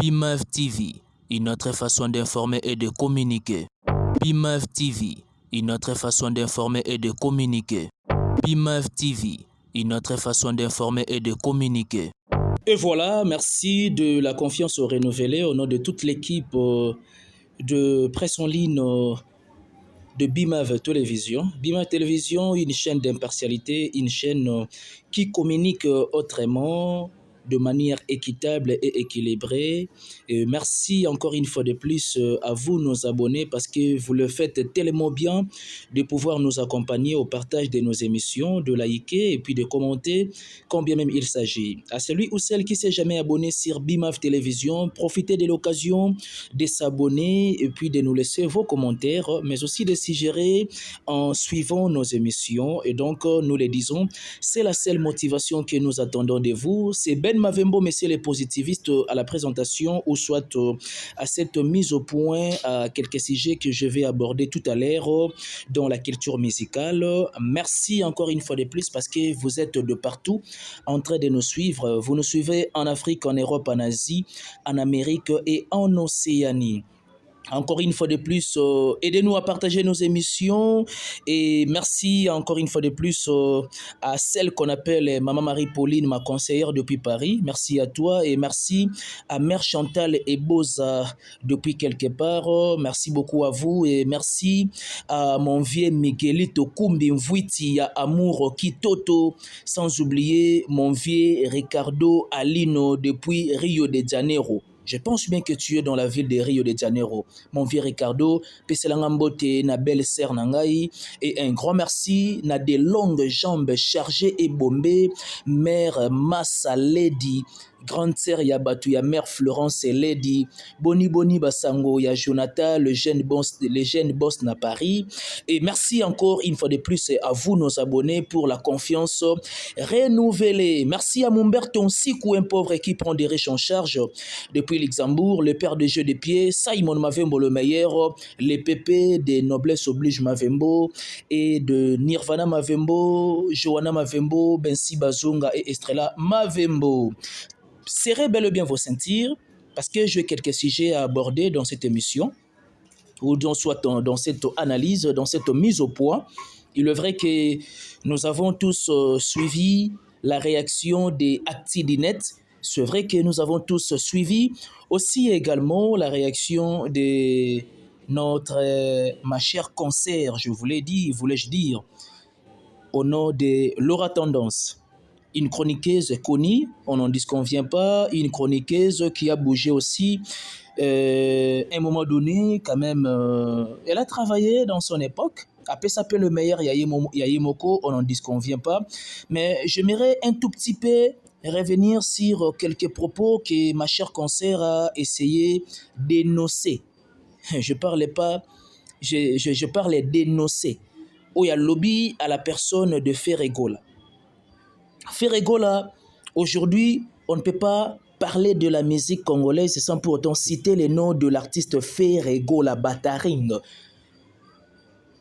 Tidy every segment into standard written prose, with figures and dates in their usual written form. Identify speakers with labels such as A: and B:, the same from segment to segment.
A: BIMAV TV, une autre façon d'informer et de communiquer. BIMAV TV, une autre façon d'informer et de communiquer. BIMAV TV, une autre façon d'informer et de communiquer.
B: Et voilà, merci de la confiance renouvelée au nom de toute l'équipe de presse en ligne de BIMAV Télévision. BIMAV Télévision, une chaîne d'impartialité, une chaîne qui communique autrement, de manière équitable et équilibrée. Et merci encore une fois de plus à vous, nos abonnés, parce que vous le faites tellement bien de pouvoir nous accompagner au partage de nos émissions, de liker et puis de commenter, quand bien même il s'agit. À celui ou celle qui ne s'est jamais abonné sur BIMAV Télévision, profitez de l'occasion de s'abonner et puis de nous laisser vos commentaires, mais aussi de suggérer en suivant nos émissions. Et donc, nous le disons, c'est la seule motivation que nous attendons de vous. C'est Ben Mavembo, messieurs les positivistes, à la présentation ou soit à cette mise au point à quelques sujets que je vais aborder tout à l'heure dans la culture musicale. Merci encore une fois de plus parce que vous êtes de partout en train de nous suivre. Vous nous suivez en Afrique, en Europe, en Asie, en Amérique et en Océanie. Encore une fois de plus, aidez-nous à partager nos émissions et merci encore une fois de plus à celle qu'on appelle Maman Marie-Pauline, ma conseillère depuis Paris. Merci à toi et merci à Mère Chantal et Boza depuis quelque part. Merci beaucoup à vous et merci à mon vieux Miguelito Kumbi Mvuiti, à Amour Kitoto, sans oublier mon vieux Ricardo Alino depuis Rio de Janeiro. Je pense bien que tu es dans la ville de Rio de Janeiro. Mon vieux Ricardo, Peselangambote, na belle sœur Nangaï, et un grand merci, na des longues jambes chargées et bombées, mère Massa Lady, grande sœur Yabatu, ya mère Florence Lady, Boni Boni Basango, ya Jonathan, le jeune boss na Paris. Et merci encore une fois de plus à vous, nos abonnés, pour la confiance renouvelée. Merci à Mumberto Nsikou, un pauvre qui prend des riches en charge depuis Luxembourg, le père de jeu de pied, Simon Mavembo le meilleur, les pépés de Noblesse Oblige Mavembo et de Nirvana Mavembo, Johanna Mavembo, Bensi Bazunga et Estrella Mavembo. Serrez bel et bien vos ceintures parce que j'ai quelques sujets à aborder dans cette émission ou soit dans cette analyse, dans cette mise au point. Il est vrai que nous avons tous suivi la réaction des Actidinet. C'est vrai que nous avons tous suivi aussi également la réaction de notre ma chère concert, voulais-je dire, au nom de Laura Tendance. Une chroniqueuse connue, on n'en disconvient pas, une chroniqueuse qui a bougé aussi. À un moment donné, quand même, elle a travaillé dans son époque. Après, ça peut le meilleur Yayimoko, on n'en disconvient pas. Mais j'aimerais un tout petit peu revenir sur quelques propos que ma chère concert a essayé d'énoncer. Je parlais d'énoncer. Où il y a lobby à la personne de Ferregola. Ferregola, aujourd'hui, on ne peut pas parler de la musique congolaise sans pour autant citer les noms de l'artiste Ferregola Bataring.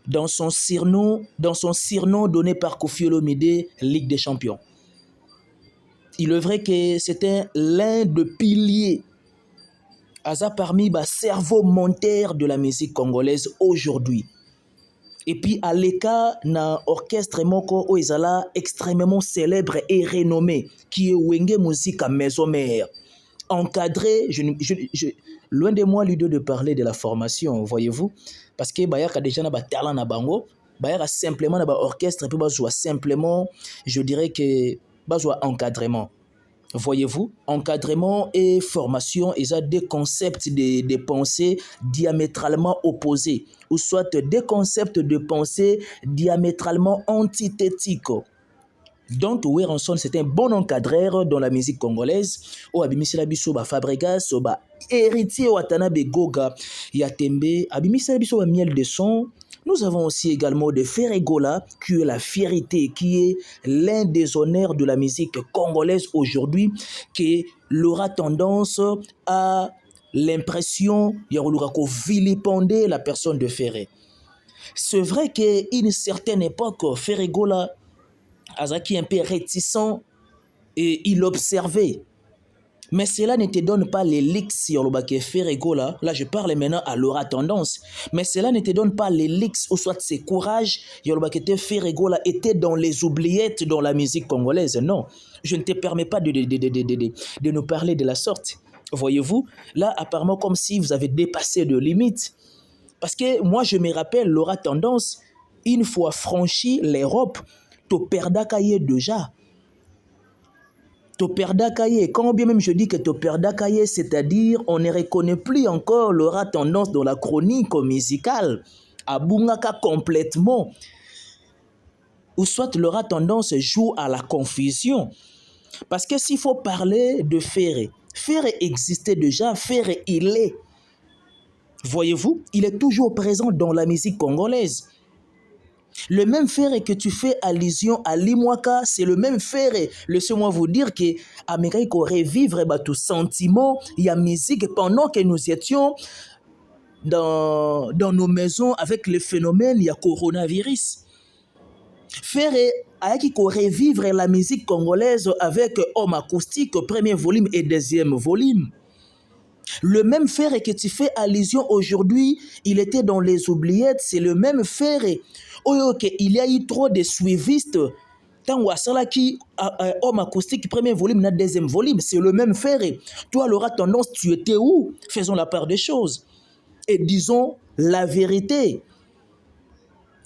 B: Dans son surnom donné par Koffi Olomide, Ligue des Champions. Il est vrai que c'était l'un des piliers parmi les cerveaux monteurs de la musique congolaise aujourd'hui. Et puis à l'écart, na orchestre moko oizala extrêmement célèbre et renommé, qui est Wenge Musique à Maison Mère. Encadré, loin de moi l'idée de parler de la formation, voyez-vous, parce que Bayaka déjà na ba talent na bango, Bayaka simplement na ba orchestre et puis bazwa simplement, je dirais que bazwa encadrement. Voyez-vous, encadrement et formation, ils ont des concepts de pensée diamétralement opposés, ou soit des concepts de pensée diamétralement antithétiques. Donc, Werenson, c'est un bon encadreur dans la musique congolaise. O abimisela biso ba Fabregas, ba héritier Watanabe Goga, Yatembe, abimisela biso ba miel de son. Nous avons aussi également de Ferregola, qui est la fierté, qui est l'un des honneurs de la musique congolaise aujourd'hui, qui aura tendance à l'impression de vilipender la personne de Ferré. C'est vrai qu'à une certaine époque, Ferregola, Azaki un peu réticent, et il observait Mais cela ne te donne pas les leaks sur le bac Ferrego là. Là, je parle maintenant à Laura Tendance. Mais cela ne te donne pas les leaks ou soit ses courages. Le bac Ferrego là était dans les oubliettes dans la musique congolaise. Non, je ne te permets pas de nous parler de la sorte. Voyez-vous, là, apparemment, comme si vous avez dépassé de limites. Parce que moi, je me rappelle, Laura Tendance, une fois franchi l'Europe, tu perds déjà. Toperdakaye, quand bien même je dis que Toperdakaye, c'est-à-dire on ne reconnaît plus encore Laura Tendance dans la chronique musicale, à Bungaka complètement, ou soit Laura Tendance joue à la confusion. Parce que s'il faut parler de Ferré, Ferré existait déjà, Ferré il est. Voyez-vous, il est toujours présent dans la musique congolaise. Le même Ferré que tu fais allusion à Limwaka, c'est le même Ferré. Laissez-moi vous dire que Amérique aurait vivre tout sentiment, il y a musique pendant que nous étions dans nos maisons avec le phénomène, il y a coronavirus. Ferré a qui aurait vivre la musique congolaise avec homme acoustique, premier volume et deuxième volume. Le même Ferré que tu fais allusion aujourd'hui, il était dans les oubliettes, c'est le même Ferré. Il y a eu trop de suivistes. Tant qui homme acoustique, premier volume, deuxième volume, c'est le même Ferré. Toi, Laura Tendance, tu étais où? Faisons la part des choses. Et disons la vérité.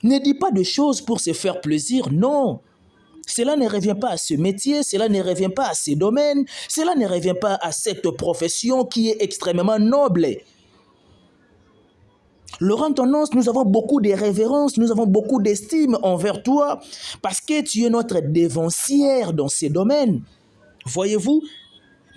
B: Ne dis pas de choses pour se faire plaisir, non. Cela ne revient pas à ce métier, cela ne revient pas à ces domaines, cela ne revient pas à cette profession qui est extrêmement noble. Laurent Tendance, nous avons beaucoup de révérence, nous avons beaucoup d'estime envers toi parce que tu es notre dévancière dans ces domaines. Voyez-vous?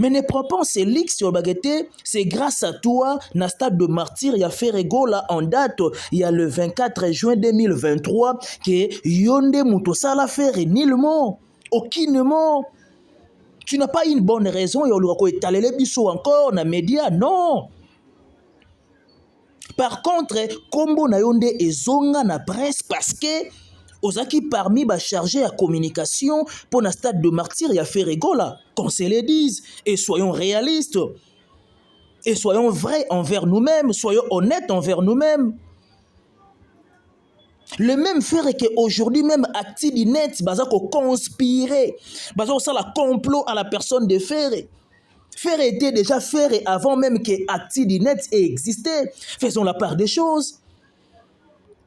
B: Mais ne prends pas ces leaks sur Baguette, c'est grâce à toi, dans le stade de martyr, il y a Ferrego là en date, il y a le 24 juin 2023, que Yonde Moutosala Ferré, nullement, aucunement. Tu n'as pas une bonne raison, il y a étaler les bisous encore dans les médias, non. Par contre, Kombo na Yonde et Zonga na presse parce que Ozaki parmi ba chargé à communication pour le stade de martyr, il y a Ferrego là, qu'on se le dise, et soyons réalistes, et soyons vrais envers nous-mêmes, soyons honnêtes envers nous-mêmes. Le même Ferré qu'aujourd'hui même Acti Net, bazako conspirer, bazako ça la complot à la personne de Ferré. Ferré était déjà Ferré avant même que Acti Net ait existé. Faisons la part des choses.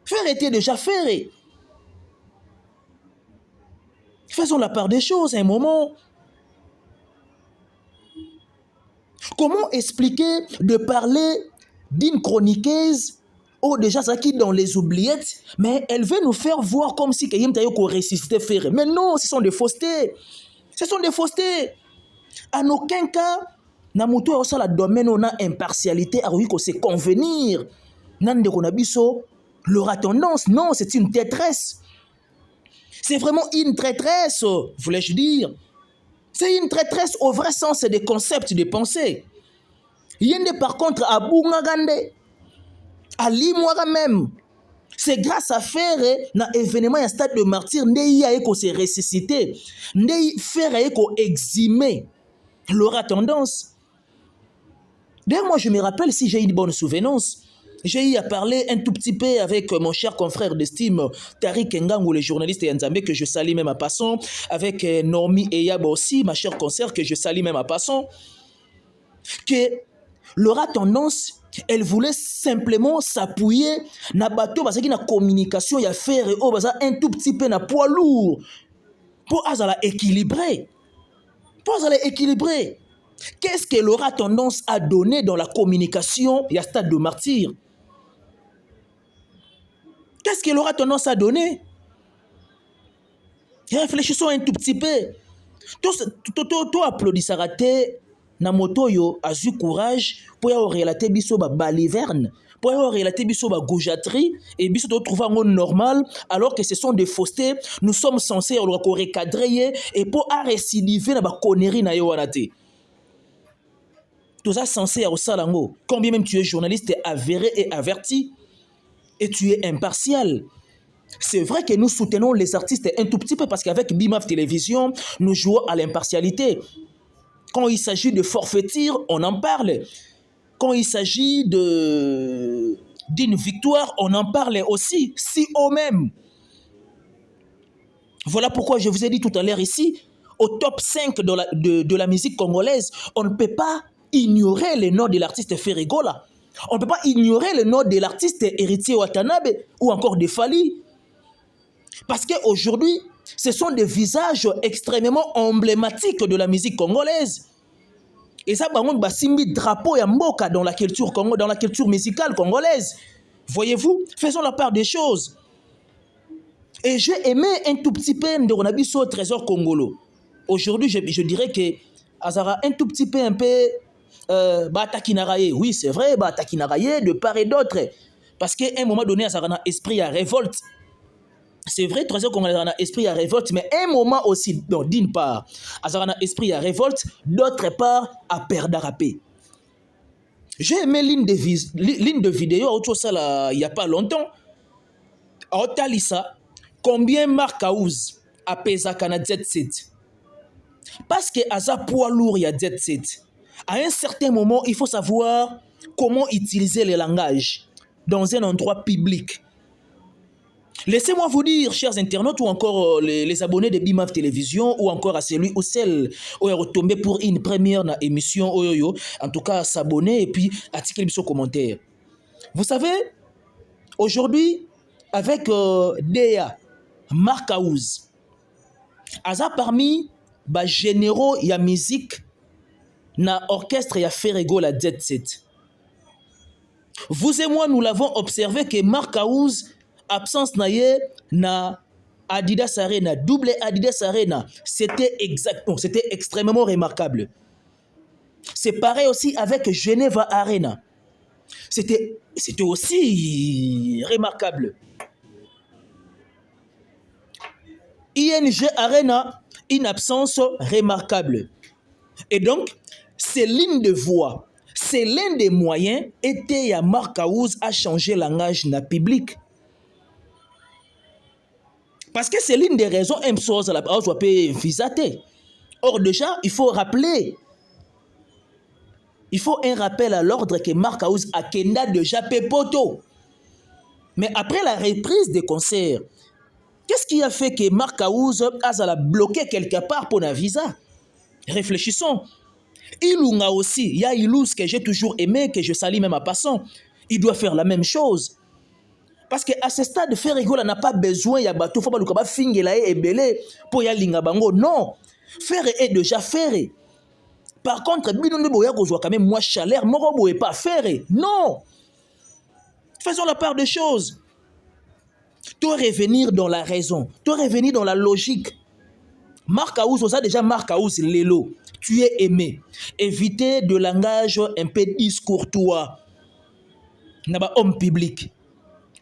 B: Ferré était déjà Ferré. Faisons la part des choses à un moment. Comment expliquer de parler d'une chroniqueuse déjà ça qui dans les oubliettes, mais elle veut nous faire voir comme si Kayem Tayoko ressuscitait Ferré. Mais non, ce sont des faussetés. Ce sont des faussetés. En aucun cas, Namuto a aussi la domaine on a impartialité à qu'on se convenir. Nande Konabiso, Laura Tendance, non, c'est une traîtresse. C'est vraiment une traîtresse, voulais-je dire. C'est une traîtresse au vrai sens des concepts de pensée. Yende par contre à Bungagande, à Limouara même. C'est grâce à Ferré, dans l'événement, un stade de martyr, Ndei a s'est ressuscité. Ndei Ferré a eximé. Laura Tendance. D'ailleurs, moi, je me rappelle, si j'ai une bonne souvenance, j'ai eu à parler un tout petit peu avec mon cher confrère d'estime, Tariq Ngangou, le journaliste Nzambé, que je salue même à passant, avec Normi Eyab aussi, ma chère consoeur, que je salue même à passant, que Laura Tendance, elle voulait simplement s'appuyer na bateau parce qu'il y a communication, il y a faire un tout petit peu na poids lourd pour équilibrer. Qu'est-ce que Laura Tendance a donné dans la communication? Il y a stade de martyr. Qu'est-ce que Laura Tendance a donné? Réfléchissons un tout petit peu. Toi applaudissera na moto yo azu courage pour y relater biso ba baliverne, pour y relater biso ba goujaterie et biso to trouver un normal alors que ce sont des faussetés. Nous sommes censés recadrer et pour récidiver na ba connerie na yo wanate. Tout ça censé au salango. Combien même tu es journaliste avéré et averti et tu es impartial. C'est vrai que nous soutenons les artistes un tout petit peu parce qu'avec BIMAF Télévision, nous jouons à l'impartialité. Quand il s'agit de forfaiture, on en parle. Quand il s'agit d'une victoire, on en parle aussi, si haut même. Voilà pourquoi je vous ai dit tout à l'heure ici, au top 5 de la musique congolaise, on ne peut pas ignorer le nom de l'artiste Ferregola. On ne peut pas ignorer le nom de l'artiste Héritier Watanabe ou encore de Fali. Parce qu'aujourd'hui, ce sont des visages extrêmement emblématiques de la musique congolaise. Et ça, bah, simbi drapeau et mboka dans la culture musicale congolaise. Voyez-vous, faisons la part des choses. Et j'ai aimé un tout petit peu de Ronabiso Trésor Congolo. Aujourd'hui, je dirais que Azara un tout petit peu Takinaraye. Oui, c'est vrai, Takinaraye de part et d'autre. Parce qu'à un moment donné, Azara a esprit à révolte. C'est vrai, Trésor Congolo a esprit à révolte, mais un moment aussi, d'une part, Azara a esprit à révolte, d'autre part, à perdre à rapper. J'ai aimé l'une de vidéo, il n'y a pas longtemps, à Otalissa. Combien Marc Aouz a pesé à Jet Set? Parce que Aza poids lourd, il y a Jet Set. À un certain moment, il faut savoir comment utiliser le langage dans un endroit public. Laissez-moi vous dire, chers internautes, ou encore les abonnés de BIMAV Télévision, ou encore à celui ou celle qui est retombé pour une première émission, en tout cas s'abonner et puis article sur commentaire. Vous savez, aujourd'hui, avec Déa, Marc Aouz, Aza parmi les généraux de la musique, na orchestre ya Ferrego la Jet Set. Vous et moi, nous l'avons observé que Marc Aouz, absence na Adidas Arena, double Adidas Arena, c'était extrêmement remarquable. C'est pareil aussi avec Geneva Arena. C'était aussi remarquable. ING Arena, une absence remarquable. Et donc, c'est l'une de voix, c'est l'un des moyens était à Marc Aouz à changer le langage na public. Parce que c'est l'une des raisons à la Aouz peut visater. Or déjà, il faut rappeler, il faut un rappel à l'ordre que Marc Aouz a Kenda déjà Pepoto. Mais après la reprise des concerts, qu'est-ce qui a fait que Marc Aouz a bloqué quelque part pour un visa? Réfléchissons. Ilunga aussi, il y a Ilous que j'ai toujours aimé, que je salue même en passant. Il doit faire la même chose. Parce qu'à ce stade, Ferregola n'a pas besoin, il y a bateau, il faut pas le fingela et belé pour y aller bango. Non, Ferre est déjà Ferre. Par contre, Bidon de Boya Gozoa quand même moins chaleur, Morobo est pas Ferre. Non. Faisons la part des choses. Toi revenir dans la raison, toi revenir dans la logique. Marc Aouz, on a déjà Marc Aouz, Lélo. Tu es aimé. Évitez de langage un peu discourtois. N'a homme public.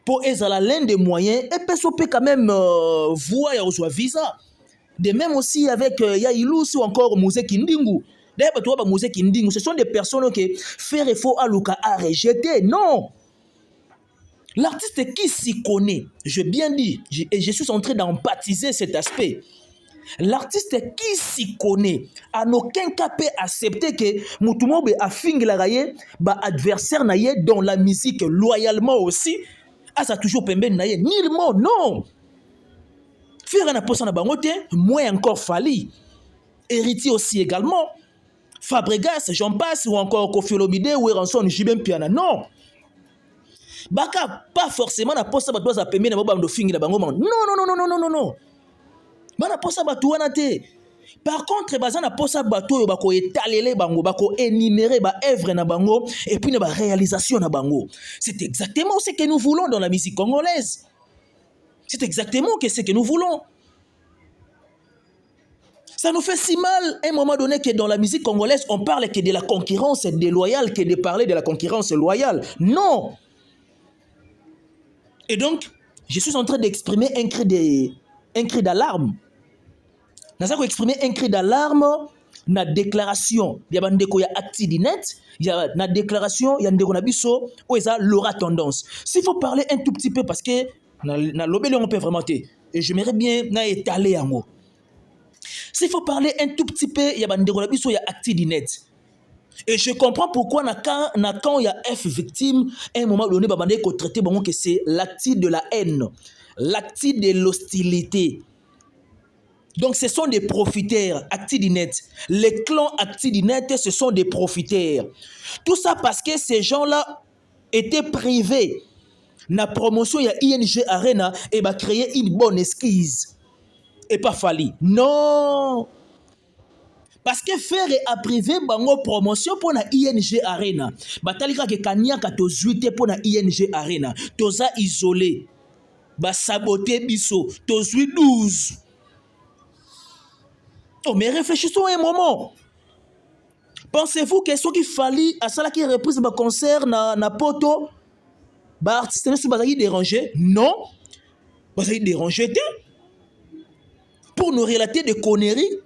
B: Pour ezala l'un des moyens, et peut quand même voir et visa. De même aussi avec Yailous ou encore Mouzé Kindingu. D'ailleurs, Mouzé Kindingu, ce sont des personnes qui faire effort à Luka à rejeter. Non. L'artiste qui s'y connaît, j'ai bien dit, et je suis en train d'empathiser cet aspect. L'artiste qui s'y connaît, en aucun cas peut accepter que Moutoumou a fini la raye, adversaire naïe dans la musique loyalement aussi, ça toujours pemben naïe, nullement, non. Faire un apostat na bangote, moins encore Fali. Héritier aussi également. Fabregas, j'en passe, ou encore Koffi Olomide, ou Ranson Jibem Piana, non. Baka, pas forcément na posta batwa za pemben na babando fingi na bango, non. Bana posa batu wana te. Par contre, bazana posa batu yo bako étaler bango, bako énumérer ba œuvre na bango et puis na ba réalisation na bango. C'est exactement ce que nous voulons dans la musique congolaise. C'est exactement ce que nous voulons. Ça nous fait si mal à un moment donné que dans la musique congolaise, on parle que de la concurrence déloyale, que de parler de la concurrence loyale. Non. Et donc, je suis en train d'exprimer un cri d'alarme. Nous avons exprimé un cri d'alarme dans la déclaration. Il y a des actidinet, il y a une déclaration, il y a des nabiso où il y a l'aura tendance. S'il faut parler un tout petit peu parce que dans l'obélion on peut vraiment et j'aimerais bien étaler en mot. S'il faut parler un tout petit peu, il y a il y a Actidinet. Et je comprends pourquoi quand il y a F victime, à un moment donné, il faut traiter que c'est l'acte de la haine, l'acte de l'hostilité. Donc ce sont des profiteurs, Actidinet. Les clans Actidinet, ce sont des profiteurs. Tout ça parce que ces gens-là étaient privés. La promotion, il y a ING Arena et va créer une bonne esquisse. Et pas fallu. Non! Parce que faire a privé bango promotion pour la ING Arena. Batalika ke kanyaka to zuite pour la ING Arena. Toza isolé. Ba saboter biso. To zui 12. Oh, mais réfléchissons un moment. Pensez-vous que ce qu'il fallait à ça qui reprise le concert na poto, bah artiste ne sont dérangé? Non. Bah ça dérangé. Pour nous relater des conneries,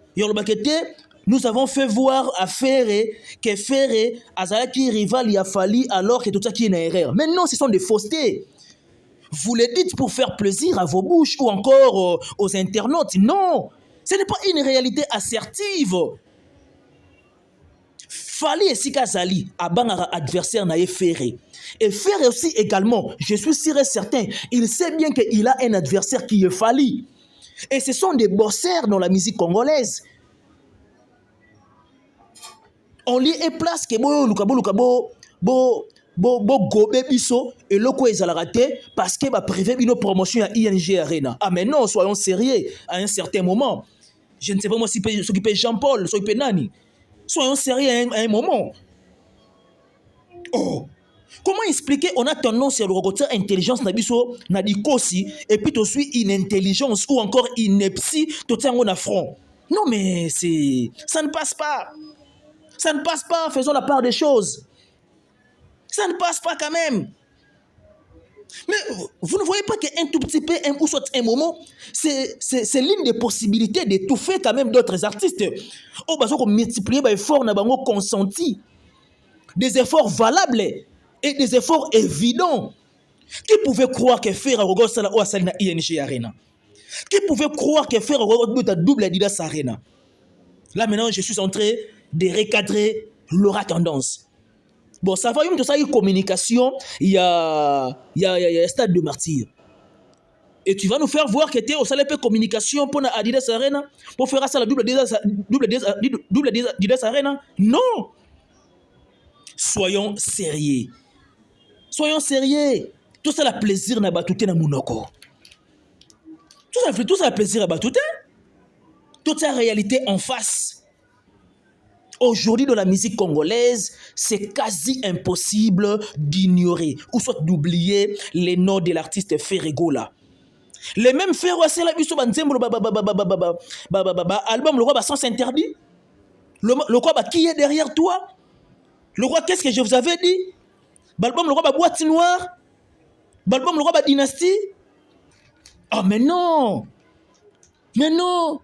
B: nous avons fait voir à Ferre que Ferre Azalaki rival y a fallu alors que tout ça qui est une erreur. Mais non, ce sont des faussetés. Vous le dites pour faire plaisir à vos bouches ou encore aux internautes. Non, ce n'est pas une réalité assertive. Fali et Sikazali, Abangara adversaire n'a Ferre. Et Ferre aussi également, je suis sûr et certain, il sait bien qu'il a un adversaire qui est Fali. Et ce sont des bosseurs dans la musique congolaise. On lit et place que bo gobe biso et loko ezala raté parce que ba privé une promotion à ING Arena. Ah mais non, soyons sérieux à un certain moment. Je ne sais pas moi si s'occuper Jean-Paul, s'occuper Nani. Soyons sérieux à un moment. Oh, comment expliquer on a tendance à regarder intelligence na biso na dikosi et puis tu suis inintelligence ou encore ineptie tout ça on a front. Non mais ça ne passe pas. Ça ne passe pas, faisons la part des choses. Ça ne passe pas quand même. Mais vous ne voyez pas qu'un tout petit peu, ou soit un moment, c'est l'une des possibilités d'étouffer quand même d'autres artistes. Oh, bah, on multiplier les efforts, on a consenti. Des efforts valables et des efforts évidents. Qui pouvait croire que faire un regard sur la ING Arena? Qui pouvait croire que faire un regard double Adidas Arena? Là maintenant, je suis en train de recadrer l'aura tendance. Bon, ça va, tout ça, il y a communication, il y a un stade de martyr. Et tu vas nous faire voir que tu es au salaire de communication pour Adidas Arena, pour faire ça la double Adidas Arena. Non! Soyons sérieux. Soyons sérieux. Tout ça, le plaisir n'a pas tout na monoko. Tout ça, le plaisir n'a pas tout. Toute sa réalité en face. Aujourd'hui, dans la musique congolaise, c'est quasi impossible d'ignorer ou soit d'oublier les noms de l'artiste Ferregola. Les mêmes Ferro, c'est la biso banzembo album le roi sans interdit. Le roi qui est derrière toi? Le roi, qu'est-ce que je vous avais dit? L'album le roi boîte noire. L'album le roi dynastie. Ah mais non. Mais non.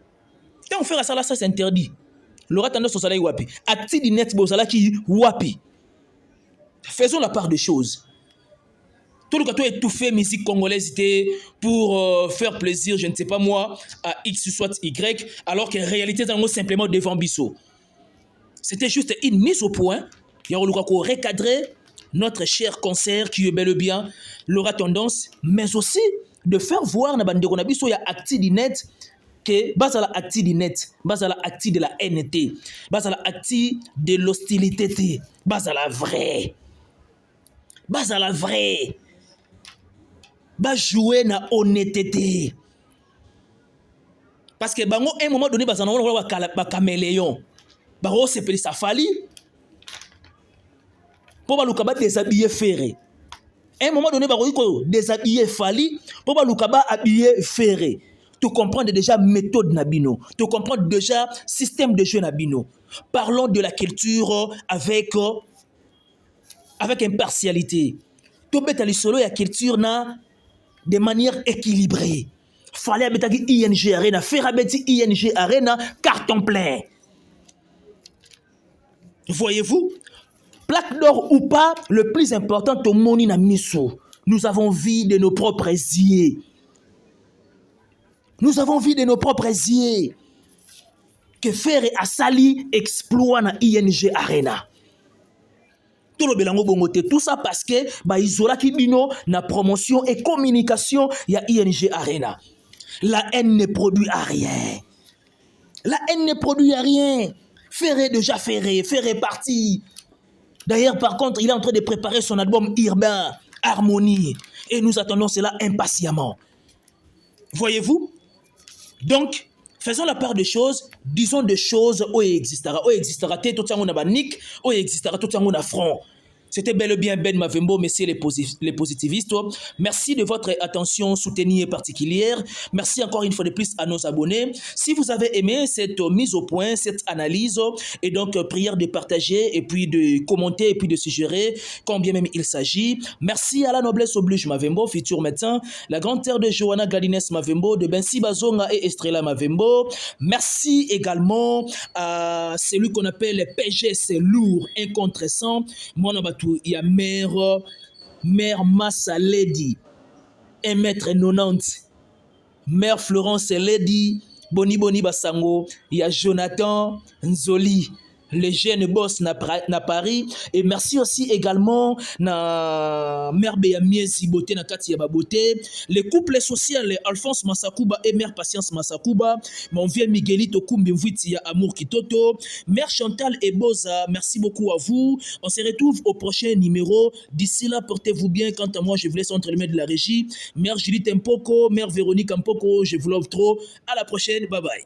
B: Quand on fait ça là, ça c'est interdit. L'aura tendance au salaire wapi. Actidinet bozala qui wapi. Faisons la part des choses. Tout le cas étouffé musique congolaise pour faire plaisir, je ne sais pas moi, à X soit Y, alors qu'en réalité, c'est simplement devant Bissot. C'était juste une mise au point. Il y a recadrer notre cher concert qui est bel et bien l'aura tendance, mais aussi de faire voir na bandeko na biso ya Actidinet que bazala Actidinet, bazala acti de la NT, bazala acti de l'hostilité, bazala vrai. Bazala vrai. Bas jouer na honnêteté. Parce que bango un moment donné bazana ba caméléon. Bango c'est peli safali. Pour ba lukaba déshabiller ferré. Un moment donné bango déshabiller fali, pour ba lukaba habiller ferré. Tu comprends déjà méthode Nabino. Tu comprends déjà système de jeu Nabino. Parlons de la culture avec impartialité. Tu bêta solo la culture na de manière équilibrée. Fallait bêta ING Arena, faire bêta ING Arena carton plein. Voyez-vous, plaque d'or ou pas, le plus important au monde na miso. Nous avons vu de nos propres yeux. Nous avons vu de nos propres yeux. que Ferre asali exploit na ING Arena. Tout ça parce que isola kibino na promotion et communication ya ING Arena. La haine ne produit à rien. La haine ne produit à rien. Ferre déjà Ferre parti. D'ailleurs, par contre, il est en train de préparer son album urbain, Harmonie. Et nous attendons cela impatiemment. Voyez-vous? Donc, faisons la part des choses, disons des choses où il existera. Où il existera, tout le monde a nick, où il existera, tout le monde a front. C'était bel et bien Ben Mavembo, messieurs les positivistes. Merci de votre attention soutenue et particulière. Merci encore une fois de plus à nos abonnés. Si vous avez aimé cette mise au point, cette analyse, et donc prière de partager, et puis de commenter, et puis de suggérer, combien même il s'agit. Merci à la noblesse oblige Mavembo, futur médecin, la grande terre de Johanna Gladines Mavembo, de Bensi Bazonga et Estrella Mavembo. Merci également à celui qu'on appelle PGS lourd, incontrestant. Mon il y a mère Massa Lady, 1m90, mère Florence Lady, Boni Basango, il y a Jonathan Nzoli, le jeune boss na Paris. Et merci aussi également na mère Béamiezi Boté na Kati ya Baboté, le couple social Alphonse Massakuba et mère Patience Massakuba, mon vieux Miguelito Kumbi Mviti ya Amour Kitoto, mère Chantal et Boza, merci beaucoup à vous. On se retrouve au prochain numéro. D'ici là, portez-vous bien. Quant à moi, je vous laisse entre les mains de la régie. Mère Judith Mpoko, mère Véronique Mpoko, je vous love trop. À la prochaine. Bye bye.